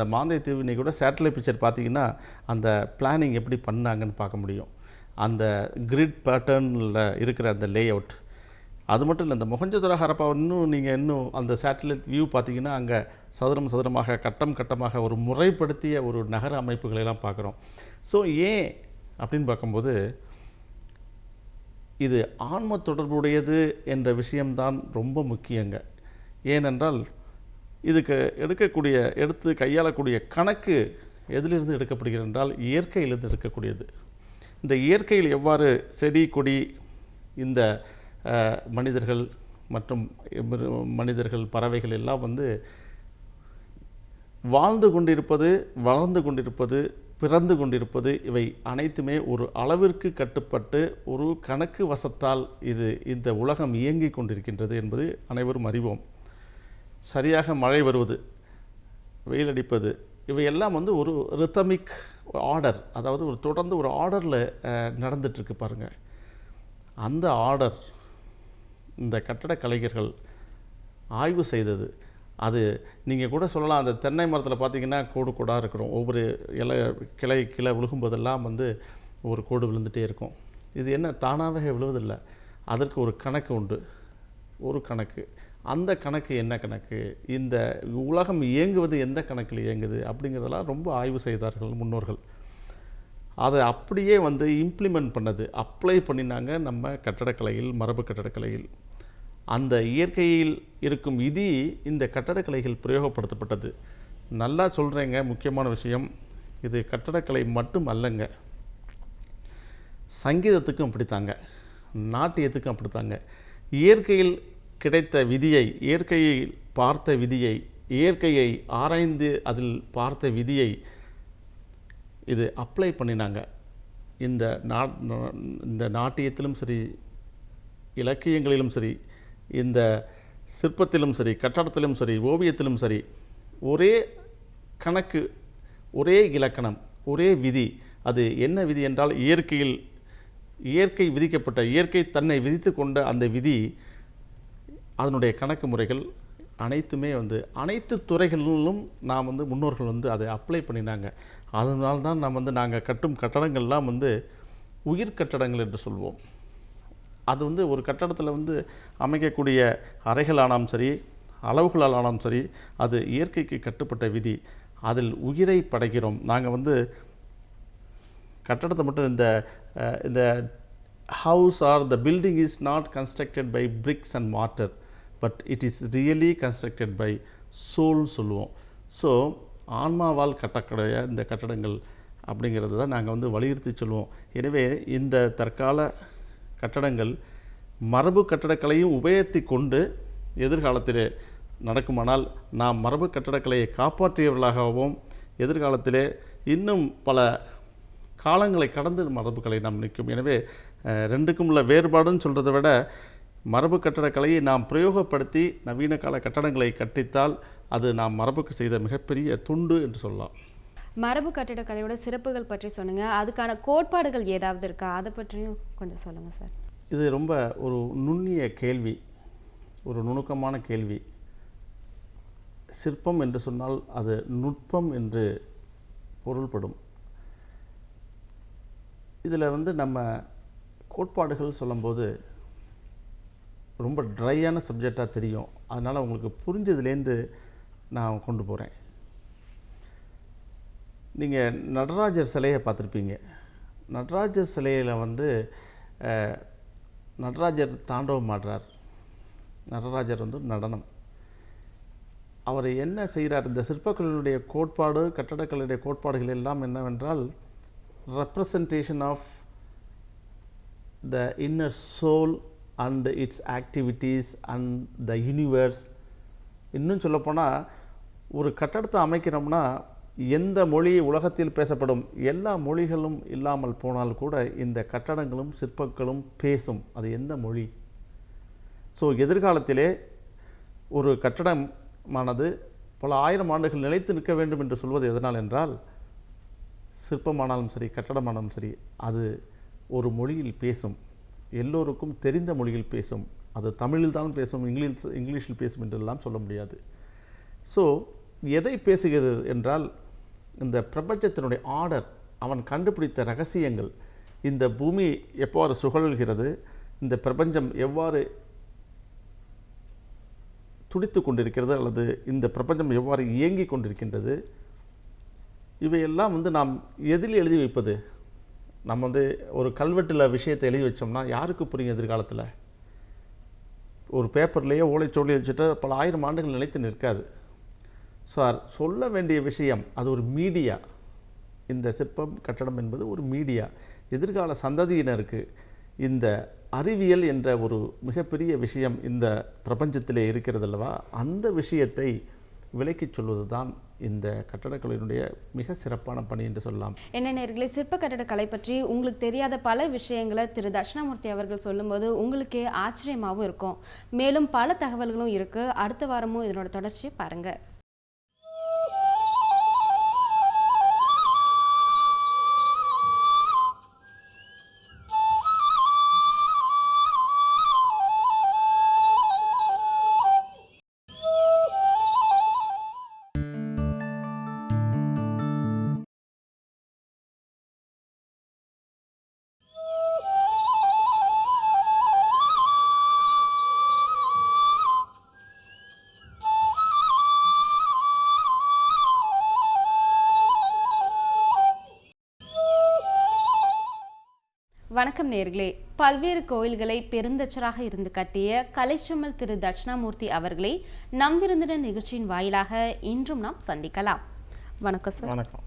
மாந்தை தீவு இன்னைக்கு கூட சேட்டலைட் பிக்சர் பார்த்தீங்கன்னா, அந்த பிளானிங் எப்படி பண்ணாங்கன்னு பார்க்க முடியும். அந்த கிரிட் பேட்டர்னில் இருக்கிற அந்த லேஅவுட். அது மட்டும் இல்லை, இந்த மொஹஞ்சதாரோ ஹரப்பா இன்னும் அந்த சேட்டலைட் வியூ பார்த்தீங்கன்னா, அங்கே சதுரம் சதுரமாக, கட்டம் கட்டமாக ஒரு முறைப்படுத்திய ஒரு நகர அமைப்புகளை எல்லாம் பார்க்குறோம். ஸோ ஏன் அப்படின்னு பார்க்கும்போது, இது ஆன்ம தொடர்புடையது என்ற விஷயம்தான் ரொம்ப முக்கியங்க. ஏனென்றால் இதுக்கு எடுத்து கையாளக்கூடிய கணக்கு எதிலிருந்து எடுக்கப்படுகிறது என்றால் இயற்கையிலிருந்து எடுக்கக்கூடியது. இந்த இயற்கையில் எவ்வாறு செடி கொடி இந்த மனிதர்கள் மற்றும் மனிதர்கள் பறவைகள் எல்லாம் வாழ்ந்து கொண்டிருப்பது, வளர்ந்து கொண்டிருப்பது, பிறந்து கொண்டிருப்பது, இவை அனைத்துமே ஒரு அளவிற்கு கட்டுப்பட்டு ஒரு கணக்கு வசத்தால் இந்த உலகம் இயங்கிக் கொண்டிருக்கின்றது என்பது அனைவரும் அறிவோம். சரியாக மழை வருவது, வெயில் அடிப்பது, இவையெல்லாம் ஒரு ரிதமிக் ஆர்டர், அதாவது தொடர்ந்து ஒரு ஆர்டரில் நடந்துட்டுருக்கு பாருங்கள். அந்த ஆர்டர் இந்த கட்டடக் கலைஞர்கள் ஆய்வு செய்தது. அது நீங்கள் கூட சொல்லலாம், அந்த தென்னை மரத்தில் பார்த்தீங்கன்னா கோடு கோடாக இருக்கிறோம். ஒவ்வொரு கிளை விழுகும்போதெல்லாம் ஒரு கோடு விழுந்துகிட்டே இருக்கும். இது என்ன தானாகவே விழுவதில்லை, அதற்கு ஒரு கணக்கு உண்டு. ஒரு கணக்கு, அந்த கணக்கு என்ன கணக்கு, இந்த உலகம் இயங்குவது எந்த கணக்கில் இயங்குது அப்படிங்கிறதெல்லாம் ரொம்ப ஆய்வு செய்தார்கள் முன்னோர்கள். அதை அப்படியே இம்ப்ளிமெண்ட் பண்ணது, அப்ளை பண்ணினாங்க நம்ம கட்டடக்கலையில், மரபு கட்டடக்கலையில். அந்த இயற்கையில் இருக்கும் விதி இந்த கட்டடக்கலைகள் பிரயோகப்படுத்தப்பட்டது. நல்லா சொல்கிறேங்க, முக்கியமான விஷயம், இது கட்டடக்கலை மட்டும் அல்லங்க, சங்கீதத்துக்கும் அப்படித்தாங்க, நாட்டியத்துக்கும் அப்படித்தாங்க. இயற்கையில் கிடைத்த விதியை, இயற்கையில் பார்த்த விதியை, இயற்கையை ஆராய்ந்து அதில் பார்த்த விதியை இது அப்ளை பண்ணினாங்க. இந்த நாட்டியத்திலும் சரி, இலக்கியங்களிலும் சரி, இந்த சிற்பத்திலும் சரி, கட்டடத்திலும் சரி, ஓவியத்திலும் சரி, ஒரே கணக்கு, ஒரே இலக்கணம், ஒரே விதி. அது என்ன விதி என்றால், இயற்கை விதிக்கப்பட்ட, இயற்கை தன்னை விதித்து கொண்ட அந்த விதி, அதனுடைய கணக்கு முறைகள் அனைத்துமே அனைத்து துறைகளிலும் நாம் முன்னோர்கள் அதை அப்ளை பண்ணினாங்க. அதனால்தான் நாங்கள் கட்டும் கட்டடங்கள்லாம் உயிர் கட்டடங்கள் என்று சொல்வோம். அது ஒரு கட்டடத்தில் அமைக்கக்கூடிய அறைகளானாலும் சரி, அளவுகளானாலும் சரி, அது இயற்கைக்கு கட்டுப்பட்ட விதி. அதில் உயிரை படைக்கிறோம் நாங்கள். கட்டடத்தை மட்டும் இந்த house or the building is not constructed by bricks and mortar, but it is really constructed by soul சொல்லுவோம். ஸோ ஆன்மாவால் கட்டக்கூடிய இந்த கட்டடங்கள் அப்படிங்கிறது தான் நாங்கள் வலியுறுத்தி சொல்லுவோம். எனவே இந்த தற்கால கட்டடங்கள் மரபு கட்டடக்கலையும் உபயோகித்து கொண்டு எதிர்காலத்திலே நடக்குமானால் நாம் மரபு கட்டடக்கலையை காப்பாற்றியவர்களாகவும், எதிர்காலத்திலே இன்னும் பல காலங்களை கடந்து மரபுக்கலை நாம் நிற்கும். எனவே ரெண்டுக்கும் உள்ள வேறுபாடுன்னு சொல்கிறத விட, மரபு கட்டடக்கலையை நாம் பிரயோகப்படுத்தி நவீன கால கட்டடங்களை கட்டித்தால் அது நாம் மரபுக்கு செய்த மிகப்பெரிய துண்டு என்று சொல்லலாம். மரபு கட்டிடக்கலையோட சிறப்புகள் பற்றி சொன்னீங்க, அதுக்கான கோட்பாடுகள் ஏதாவது இருக்கா, அதை பற்றியும் கொஞ்சம் சொல்லுங்கள் சார். இது ரொம்ப ஒரு நுண்ணிய கேள்வி, ஒரு நுணுக்கமான கேள்வி. சிற்பம் என்று சொன்னால் அது நுட்பம் என்று பொருள்படும். இதில் நம்ம கோட்பாடுகள் சொல்லும்போது ரொம்ப ட்ரையான சப்ஜெக்டாக தெரியும். அதனால் உங்களுக்கு புரிஞ்சதுலேருந்து நான் கொண்டு போகிறேன். நீங்கள் நடராஜர் சிலையை பார்த்துருப்பீங்க. நடராஜர் சிலையில் நடராஜர் தாண்டவம் ஆடுறார். நடராஜர் நடனம். அவர் என்ன செய்கிறார், இந்த சிற்பக்கலையினுடைய கோட்பாடு, கட்டடக்கலையுடைய கோட்பாடுகள் எல்லாம் என்னவென்றால், representation of the inner soul and its activities and the universe. இன்னும் சொல்லப்போனால், ஒரு கட்டடத்தை அமைக்கிறோம்னா எந்த மொழி உலகத்தில் பேசப்படும் எல்லா மொழிகளும் இல்லாமல் போனால் கூட இந்த கட்டடங்களும் சிற்பங்களும் பேசும். அது எந்த மொழி? ஸோ எதிர்காலத்திலே ஒரு கட்டடமானது பல ஆயிரம் ஆண்டுகள் நிலைத்து நிற்க வேண்டும் என்று சொல்வது எதனால் என்றால், சிற்பமானாலும் சரி, கட்டடமானாலும் சரி, அது ஒரு மொழியில் பேசும், எல்லோருக்கும் தெரிந்த மொழியில் பேசும். அது தமிழில் தான் பேசும், இங்கிலீஷில் பேசும் என்றெல்லாம் சொல்ல முடியாது. ஸோ எதை பேசுகிறது என்றால், இந்த பிரபஞ்சத்தினுடைய ஆர்டர், அவன் கண்டுபிடித்த ரகசியங்கள், இந்த பூமி எவ்வாறு சுழல்கிறது, இந்த பிரபஞ்சம் எவ்வாறு துடித்து கொண்டிருக்கிறது, அல்லது இந்த பிரபஞ்சம் எவ்வாறு இயங்கி கொண்டிருக்கின்றது, இவையெல்லாம் நாம் எதில் எழுதி வைப்பது? நம்ம ஒரு கல்வெட்டில் விஷயத்தை எழுதி வச்சோம்னா யாருக்கு புரியும் எதிர்காலத்தில்? ஒரு பேப்பர்லேயே ஓலைச்சோழி வச்சுட்டு பல ஆயிரம் ஆண்டுகள் நிலைத்து நிற்காது. சார், சொல்ல வேண்டிய விஷயம் அது ஒரு மீடியா. இந்த சிற்பம் கட்டடம் என்பது ஒரு மீடியா. எதிர்கால சந்ததியினருக்கு இந்த அறிவியல் என்ற ஒரு மிகப்பெரிய விஷயம் இந்த பிரபஞ்சத்திலே இருக்கிறது அல்லவா, அந்த விஷயத்தை விளக்கிச் சொல்வது தான் இந்த கட்டடக்கலையினுடைய மிக சிறப்பான பணி என்று சொல்லலாம். என்ன நேயர்களே, சிற்ப கட்டடக்கலை பற்றி உங்களுக்கு தெரியாத பல விஷயங்களை திரு தட்சிணாமூர்த்தி அவர்கள் சொல்லும்போது உங்களுக்கே ஆச்சரியமாகவும் இருக்கும். மேலும் பல தகவல்களும் இருக்குது. அடுத்த வாரமும் இதனோட தொடர்ச்சியை பாருங்கள். வணக்கம் நேயர்களே, பல்வேறு கோயில்களை பெருந்தச்சராக இருந்து கட்டிய கலைச்செம்மல் திரு தட்சிணாமூர்த்தி அவர்களை நம் விருந்தினர் நிகழ்ச்சியின் வாயிலாக இன்றும் நாம் சந்திக்கலாம். வணக்கம் சார். வணக்கம்.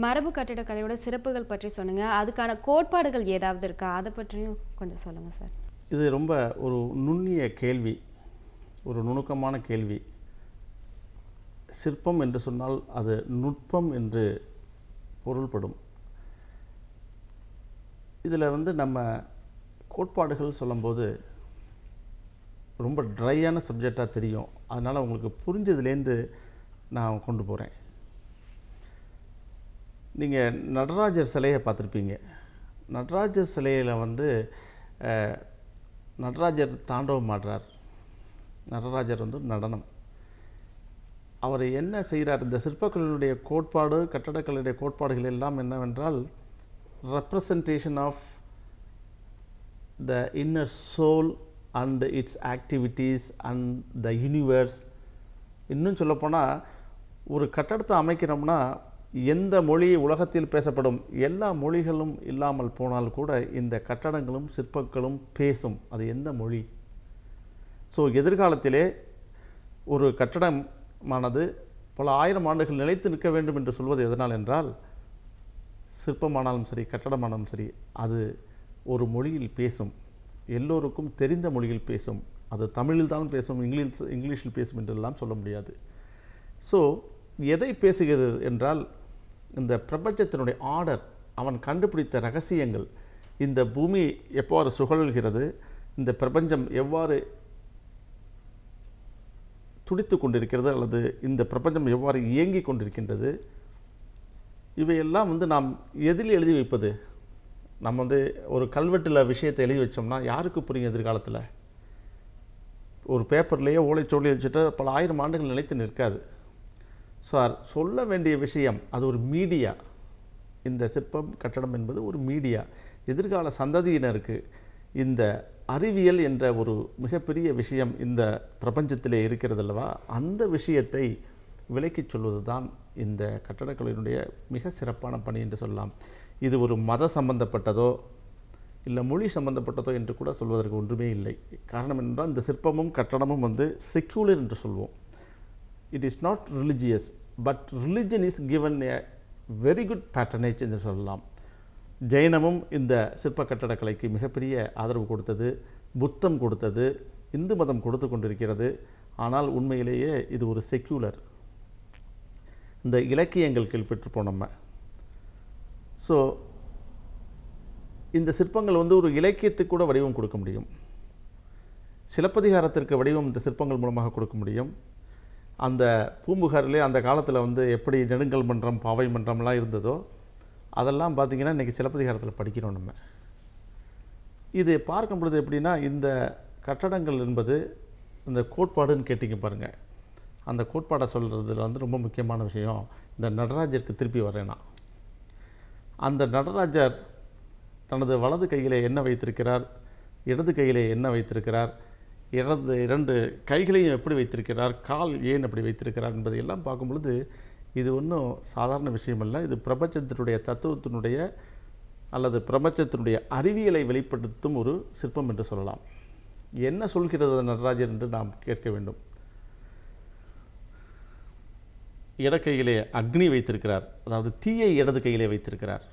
மரபு கட்டிடக்கலையோட சிறப்புகள் பற்றி சொன்னீங்க. அதுக்கான கோட்பாடுகள் ஏதாவது இருக்கா? அதை பற்றியும் கொஞ்சம் சொல்லுங்கள் சார். இது ரொம்ப ஒரு நுண்ணிய கேள்வி, ஒரு நுணுக்கமான கேள்வி. சிற்பம் என்று சொன்னால் அது நுட்பம் என்று பொருள்படும். இதில் நம்ம கோட்பாடுகள் சொல்லும்போது ரொம்ப ட்ரையான சப்ஜெக்டாக தெரியும். அதனால் உங்களுக்கு புரிஞ்சதுலேருந்து நான் கொண்டு போகிறேன். நீங்கள் நடராஜர் சிலையை பார்த்துருப்பீங்க. நடராஜர் சிலையில் நடராஜர் தாண்டவம் ஆடுறார். நடராஜர் நடனம். அவர் என்ன செய்கிறார்? இந்த சிற்பக்கலையினுடைய கோட்பாடு, கட்டடக்கலையுடைய கோட்பாடுகள் எல்லாம் என்னவென்றால், representation of the inner soul and its activities and the universe. இன்னும் சொல்லப்போனால், ஒரு கட்டடத்தை அமைக்கிறோம்னா எந்த மொழி உலகத்தில் பேசப்படும் எல்லா மொழிகளும் இல்லாமல் போனால் கூட இந்த கட்டடங்களும் சிற்பங்களும் பேசும். அது எந்த மொழி? ஸோ எதிர்காலத்திலே ஒரு கட்டடமானது பல ஆயிரம் ஆண்டுகள் நிலைத்து நிற்க வேண்டும் என்று சொல்வது எதனால் என்றால், சிற்பமானாலும் சரி கட்டடமானாலும் சரி அது ஒரு மொழியில் பேசும். எல்லோருக்கும் தெரிந்த மொழியில் பேசும். அது தமிழில் தான் பேசும், இங்கிலீஷில் பேசும் என்றெல்லாம் சொல்ல முடியாது. ஸோ எதை பேசுகிறது என்றால், இந்த பிரபஞ்சத்தினுடைய ஆர்டர், அவன் கண்டுபிடித்த ரகசியங்கள், இந்த பூமி எவ்வாறு சுழல்கிறது, இந்த பிரபஞ்சம் எவ்வாறு துடித்து கொண்டிருக்கிறது, அல்லது இந்த பிரபஞ்சம் எவ்வாறு இயங்கி கொண்டிருக்கின்றது, இவையெல்லாம் நாம் எதில் எழுதி வைப்பது? நம்ம ஒரு கல்வெட்டில் விஷயத்தை எழுதி வச்சோம்னா யாருக்கு புரியும் எதிர்காலத்தில்? ஒரு பேப்பர்லேயே ஓலைச்சோழி வச்சுட்டு பல ஆயிரம் ஆண்டுகள் நிலைத்து நிற்காது. சார், சொல்ல வேண்டிய விஷயம் அது ஒரு மீடியா. இந்த சிற்பம் கட்டடம் என்பது ஒரு மீடியா. எதிர்கால சந்ததியினருக்கு இந்த அறிவியல் என்ற ஒரு மிகப்பெரிய விஷயம் இந்த பிரபஞ்சத்திலே இருக்கிறதல்லவா, அந்த விஷயத்தை விளக்கிச் சொல்வது தான் இந்த கட்டடக்கலையினுடைய மிக சிறப்பான பணி என்று சொல்லலாம். இது ஒரு மத சம்பந்தப்பட்டதோ இல்லை மொழி சம்பந்தப்பட்டதோ என்று கூட சொல்வதற்கு ஒன்றுமே இல்லை. காரணம் என்றால் இந்த சிற்பமும் கட்டடமும் செக்யூலர் என்று சொல்வோம். It is not religious, but religion is given a very good patronage என்று சொல்லலாம். ஜெயினமும் இந்த சிற்ப கட்டடக்கலைக்கு மிகப்பெரிய ஆதரவு கொடுத்தது, புத்தம் கொடுத்தது, இந்து மதம் கொடுத்து கொண்டிருக்கிறது. ஆனால் உண்மையிலேயே இது ஒரு செக்யூலர். இந்த இலக்கியங்கள் கேள்விப்பட்டிருப்போம் நம்ம. ஸோ இந்த சிற்பங்கள் ஒரு இலக்கியத்துக்கு கூட வடிவம் கொடுக்க முடியும். சிலப்பதிகாரத்திற்கு வடிவம் இந்த சிற்பங்கள் மூலமாக கொடுக்க முடியும். அந்த பூம்புகாரிலே அந்த காலத்தில் எப்படி நெடுங்கல் மன்றம், பாவை மன்றம்லாம் இருந்ததோ அதெல்லாம் பார்த்திங்கன்னா இன்றைக்கி சிலப்பதிகாரத்தில் படிக்கிறோம் நம்ம. இது பார்க்கும் பொழுது எப்படின்னா, இந்த கட்டடங்கள் என்பது இந்த கோட்பாடுன்னு கேட்டிங்க பாருங்கள். அந்த கோட்பாடை சொல்கிறதுல ரொம்ப முக்கியமான விஷயம், இந்த நடராஜருக்கு திருப்பி வரேன்னா, அந்த நடராஜர் தனது வலது கையிலே என்ன வைத்திருக்கிறார், இடது கையிலே என்ன வைத்திருக்கிறார், இரண்டு கைகளையும் எப்படி வைத்திருக்கிறார், கால் ஏன் அப்படி வைத்திருக்கிறார் என்பதையெல்லாம் பார்க்கும் பொழுது இது ஒன்றும் சாதாரண விஷயமல்ல. இது பிரபஞ்சத்தினுடைய தத்துவத்தினுடைய அல்லது பிரபஞ்சத்தினுடைய அறிவியலை வெளிப்படுத்தும் ஒரு சிற்பம் என்று சொல்லலாம். என்ன சொல்கிறது நடராஜர் என்று நாம் கேட்க வேண்டும். இடக்கையிலே அக்னி வைத்திருக்கிறார், அதாவது தீயை இடது கையிலே வைத்திருக்கிறார்.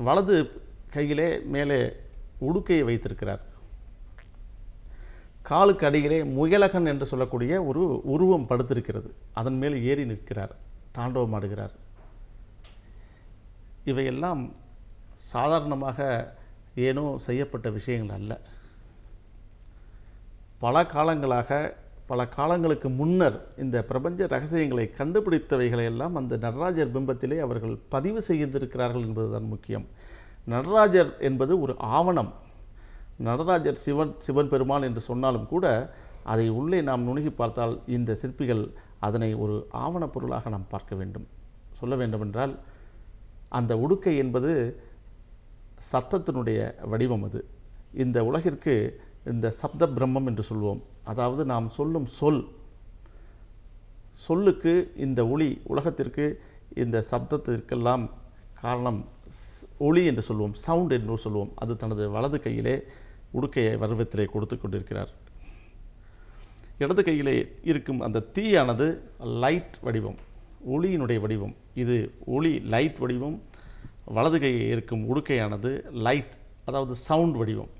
வலது கையிலே மேலே உடுக்கையை வைத்திருக்கிறார். காலுக்கு அடியிலே முயலகன் என்று சொல்லக்கூடிய ஒரு உருவம் படுத்திருக்கிறது. அதன் மேல் ஏறி நிற்கிறார், தாண்டவமாடுகிறார். இவையெல்லாம் சாதாரணமாக ஏனோ செய்யப்பட்ட விஷயங்கள் அல்ல. பல காலங்களுக்கு முன்னர் இந்த பிரபஞ்ச ரகசியங்களை கண்டுபிடித்தவைகளையெல்லாம் அந்த நடராஜர் பிம்பத்திலே அவர்கள் பதிவு செய்திருக்கிறார்கள் என்பதுதான் முக்கியம். நடராஜர் என்பது ஒரு ஆவணம். நடராஜர் சிவன் பெருமான் என்று சொன்னாலும் கூட அதை உள்ளே நாம் நுணுகி பார்த்தால் இந்த சிற்பிகள் அதனை ஒரு ஆவணப் பொருளாக நாம் பார்க்க வேண்டும். சொல்ல வேண்டுமென்றால் அந்த உடுக்கை என்பது சத்தத்தினுடைய வடிவம். அது இந்த உலகிற்கு இந்த சப்த பிரம்மம் என்று சொல்வோம். அதாவது நாம் சொல்லும் சொல்லுக்கு இந்த ஒளி, உலகத்திற்கு இந்த சப்தத்திற்கெல்லாம் காரணம் ஒளி என்று சொல்வோம், சவுண்ட் என்று சொல்வோம். அது தனது வலது கையிலே உடுக்கையை வடிவத்திலே கொடுத்து கொண்டிருக்கிறார். இடது கையிலே இருக்கும் அந்த தீயானது லைட் வடிவம், ஒளியினுடைய வடிவம். இது ஒளி லைட் வடிவம். வலது கையில் இருக்கும் உடுக்கையானது லைட், அதாவது சவுண்ட் வடிவம்,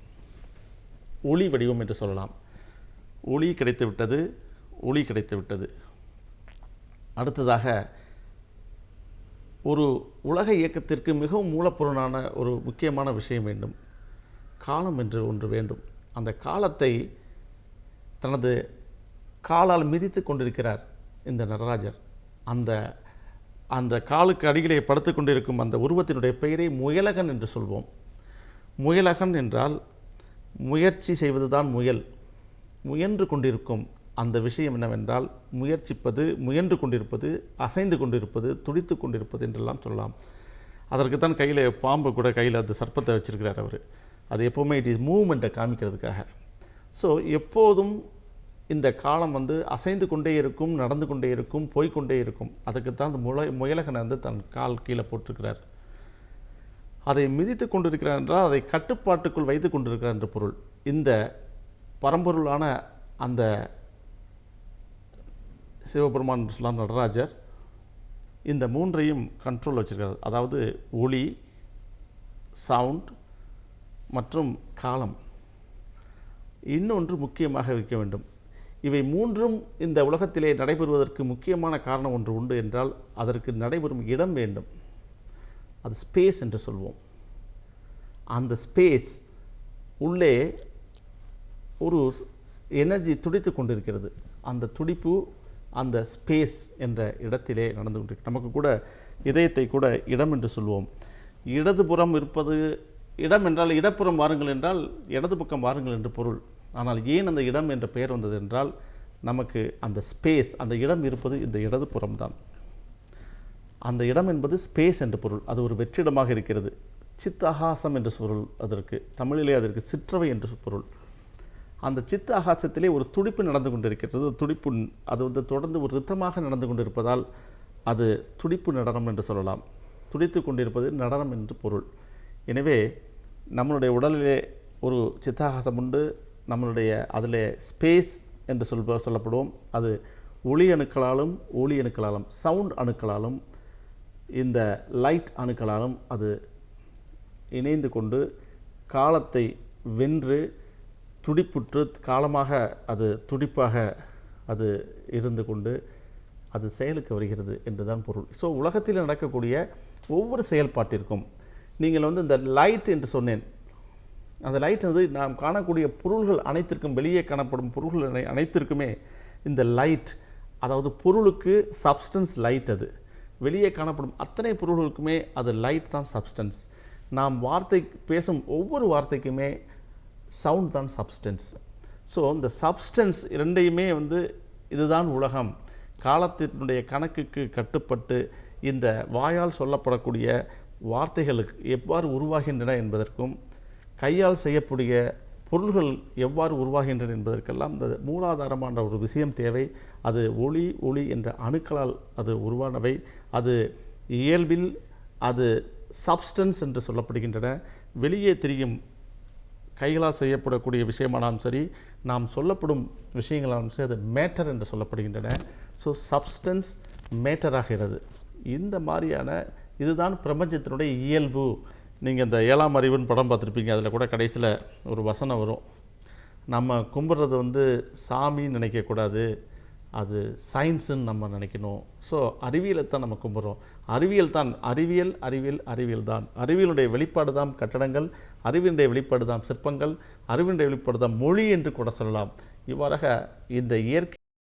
ஒளி வடிவம் என்று சொல்லலாம். ஒளி கிடைத்து விட்டது, ஒளி கிடைத்து விட்டது. அடுத்ததாக ஒரு உலக இயக்கத்திற்கு மிகவும் மூலப்பொருளான ஒரு முக்கியமான விஷயம் வேண்டும். காலம் என்று ஒன்று வேண்டும். அந்த காலத்தை தனது காலால் மிதித்து கொண்டிருக்கிறார் இந்த நடராஜர். அந்த காலுக்கு அடியிலே படுத்து கொண்டிருக்கும் அந்த உருவத்தினுடைய பெயரை முயலகன் என்று சொல்வோம். முயலகன் என்றால் முயற்சி செய்வதுதான் முயல். முயன்று கொண்டிருக்கும் அந்த விஷயம் என்னவென்றால் முயற்சிப்பது, முயன்று கொண்டிருப்பது, அசைந்து கொண்டிருப்பது, துடித்து கொண்டிருப்பது என்றெல்லாம் சொல்லலாம். அதற்குத்தான் கையில் பாம்பு கூட கையில் அந்த சர்ப்பத்தை வச்சிருக்கிறார் அவர். அது எப்போவுமே இட் இஸ் மூவ்மெண்ட்டை காமிக்கிறதுக்காக. ஸோ எப்போதும் இந்த காலம் அசைந்து கொண்டே இருக்கும், நடந்து கொண்டே இருக்கும், போய்கொண்டே இருக்கும். அதுக்குத்தான் அந்த முயலகனை தன் கால் கீழே போட்டிருக்கிறார். அதை மிதித்து கொண்டிருக்கிறார் என்றால் அதை கட்டுப்பாட்டுக்குள் வைத்து கொண்டிருக்கிறார் என்ற பொருள். இந்த பரம்பொருளான அந்த சிவபெருமான் என்று சொல்லலாம் நடராஜர் இந்த மூன்றையும் கண்ட்ரோல் வச்சிருக்கிறார். அதாவது ஒளி, சவுண்ட் மற்றும் காலம். இன்னொன்று முக்கியமாக இருக்க வேண்டும். இவை மூன்றும் இந்த உலகத்திலே நடைபெறுவதற்கு முக்கியமான காரணம் ஒன்று உண்டு என்றால் அதற்கு நடைபெறும் இடம் வேண்டும். அது ஸ்பேஸ் என்று சொல்வோம். அந்த ஸ்பேஸ் உள்ளே ஒரு எனர்ஜி துடித்து கொண்டிருக்கிறது. அந்த துடிப்பு அந்த ஸ்பேஸ் என்ற இடத்திலே நடந்து கொண்டிருக்கு. நமக்கு கூட இதயத்தை கூட இடம் என்று சொல்வோம். இடதுபுறம் இருப்பது இடம் என்றால் இடப்புறம் வாருங்கள் என்றால் இடது பக்கம் வாருங்கள் என்று பொருள். ஆனால் ஏன் அந்த இடம் என்ற பெயர் வந்தது என்றால் நமக்கு அந்த ஸ்பேஸ், அந்த இடம் இருப்பது இந்த இடதுபுறம்தான். அந்த இடம் என்பது ஸ்பேஸ் என்ற பொருள். அது ஒரு வெற்றிடமாக இருக்கிறது. சித்தகாசம் என்று பொருள். அதற்கு தமிழிலே அதற்கு சிற்றவை என்று பொருள். அந்த சித்த ஆகாசத்திலே ஒரு துடிப்பு நடந்து கொண்டிருக்கிறது. துடிப்பு அது வந்து தொடர்ந்து ஒரு ரித்தமாக நடந்து கொண்டிருப்பதால் அது துடிப்பு நடனம் என்று சொல்லலாம். துடித்து கொண்டிருப்பது நடனம் என்று பொருள். எனவே நம்மளுடைய உடலிலே ஒரு சித்தாகாசம் உண்டு. நம்மளுடைய அதில் ஸ்பேஸ் என்று சொல்லப்படுவோம். அது ஒளி அணுக்களாலும் ஒளி அணுக்களாலும் சவுண்ட் அணுக்களாலும் இந்த லைட் அணுக்களாலும் அது இணைந்து கொண்டு காலத்தை வென்று துடிப்புற்று காலமாக அது துடிப்பாக அது இருந்து கொண்டு அது செயலுக்கு வருகிறது என்றுதான் பொருள். ஸோ உலகத்தில் நடக்கக்கூடிய ஒவ்வொரு செயல்பாட்டிற்கும் நீங்கள் வந்து இந்த லைட் என்று சொன்னேன். அந்த லைட் வந்து நாம் காணக்கூடிய பொருள்கள் அனைத்திற்கும், வெளியே காணப்படும் பொருள்கள் அனைத்திற்குமே இந்த லைட், அதாவது பொருளுக்கு சப்ஸ்டன்ஸ் லைட். அது வெளியே காணப்படும் அத்தனை பொருள்களுக்குமே அது லைட் தான் சப்ஸ்டன்ஸ். நாம் வார்த்தை பேசும் ஒவ்வொரு வார்த்தைக்குமே சவுண்ட் தான் சப்ஸ்டன்ஸ். ஸோ இந்த சப்ஸ்டன்ஸ் இரண்டையுமே வந்து இதுதான் உலகம். காலத்தினுடைய கணக்குக்கு கட்டுப்பட்டு இந்த வாயால் சொல்லப்படக்கூடிய வார்த்தைகளுக்கு எவ்வாறு உருவாகின்றன என்பதற்கும், கையால் செய்யக்கூடிய பொருள்கள் எவ்வாறு உருவாகின்றன என்பதற்கெல்லாம் இந்த மூலாதாரமான ஒரு விஷயம் தேவை. அது ஒளி என்ற அணுக்களால் அது உருவானவை. அது இயல்பில் அது சப்ஸ்டன்ஸ் என்று சொல்லப்படுகின்றன. வெளியே தெரியும் கைகளால் செய்யப்படக்கூடிய விஷயமானாலும் சரி, நாம் சொல்லப்படும் விஷயங்களாலும் சரி, அது மேட்டர் என்று சொல்லப்படுகின்றன. So substance மேட்டராகிறது. இந்த மாதிரியான இதுதான் பிரபஞ்சத்தினுடைய இயல்பு. நீங்கள் இந்த 7ஆம் அறிவுன்னு படம் பார்த்துருப்பீங்க. அதில் கூட கடைசியில் ஒரு வசனம் வரும். நம்ம கும்பிட்றது வந்து சாமின்னு நினைக்கக்கூடாது, அது சயின்ஸுன்னு நம்ம நினைக்கணும். ஸோ அறிவியலை தான் நம்ம கும்பிட்றோம். அறிவியல் தான் அறிவியல் தான். அறிவியலுடைய வெளிப்பாடு தான் கட்டடங்கள், அறிவியலுடைய வெளிப்பாடு தான் சிற்பங்கள், அறிவியலுடைய வெளிப்பாடு தான் மொழி என்று கூட சொல்லலாம். இவ்வாறாக இந்த இயற்கை